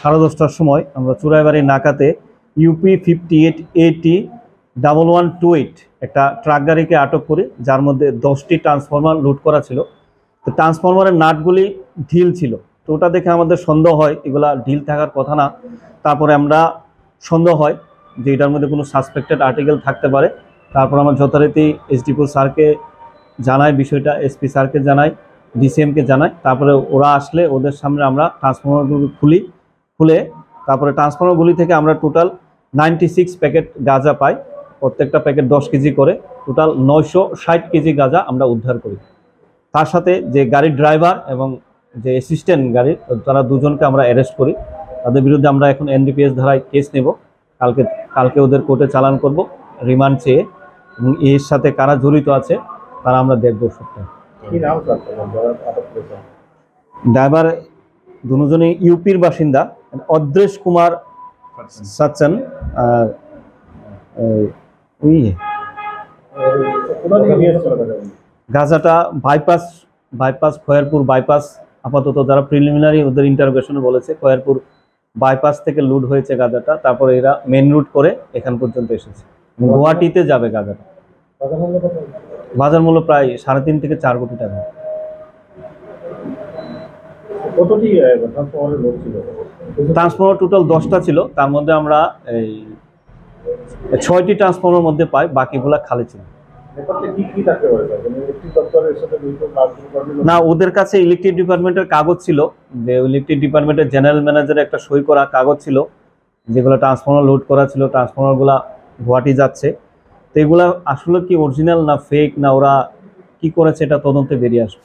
10:30টার সময় আমরা চুরাইবাড়ি নাকাতে ইউপি 5880-1128 একটা ট্রাক গাড়িকে আটক করি, যার মধ্যে 10টি ট্রান্সফরমার লুট করা ছিল। তো ট্রান্সফরমারের নাটগুলি ঢিল ছিল, তো ওটা দেখে আমাদের সন্দেহ হয় এগুলা ঢিল থাকার কথা না। তারপরে আমরা সন্দেহ হয় যে এটার মধ্যে কোনো সাসপেক্টেড আর্টিকেল থাকতে পারে। তারপর আমরা যথারীতি এসডিপুর স্যারকে জানাই, বিষয়টা এসপি স্যারকে জানাই, ডিসিএমকে জানাই। তারপরে ওরা আসলে ওদের সামনে আমরা ট্রান্সফরমারগুলো খুলে তারপরে ট্রান্সফরমারগুলি থেকে আমরা টোটাল 96 প্যাকেট গাঁজা পাই। প্রত্যেকটা প্যাকেট 10 কেজি করে, টোটাল 960 কেজি গাঁজা আমরা উদ্ধার করি। তার সাথে যে গাড়ির ড্রাইভার এবং যে অ্যাসিস্ট্যান্ট গাড়ির, তারা দুজনকে আমরা অ্যারেস্ট করি। তাদের বিরুদ্ধে আমরা এখন এনডিপিএস ধারায় কেস নেব। কালকে ওদের কোর্টে চালান করব রিমান্ড চেয়ে, এবং এর সাথে কারা জড়িত আছে তারা আমরা দেখব সবটা। ড্রাইভার দুজনই ইউপির বাসিন্দা, অদ্রেশ কুমার সাচ্চান আর গাঁজাটা বাইপাস খয়েরপুর বাইপাস। আপাতত যারা প্রিলিমিনারি ওদের ইন্টারোগেশনে বলেছে খয়েরপুর বাইপাস থেকে লুট হয়েছে গাঁজাটা। তারপরে এরা মেন রুট করে এখান পর্যন্ত এসেছে, গুয়াহাটিতে যাবে গাঁজাটা। বাজার মূল্য প্রায় 3.5 থেকে 4 কোটি টাকা। ট্রান্সফরমার টোটাল 10টা ছিল, তার মধ্যে আমরা এই 6টি ট্রান্সফরমার মধ্যে পাই, বাকিগুলা খালি ছিল। না, ওদের কাছে ইলেকট্রিক ডিপার্টমেন্টের কাগজ ছিল, যে ইলেকট্রিক ডিপার্টমেন্টের জেনারেল ম্যানেজারের একটা সই করা কাগজ ছিল, যেগুলো ট্রান্সফরমার লোড করা ছিল। ট্রান্সফরমারগুলা গুয়াহাটি যাচ্ছে। তো এগুলা আসলে কি অরিজিনাল না ফেক, না ওরা কি করেছে এটা তদন্তে বেরিয়ে আসবে।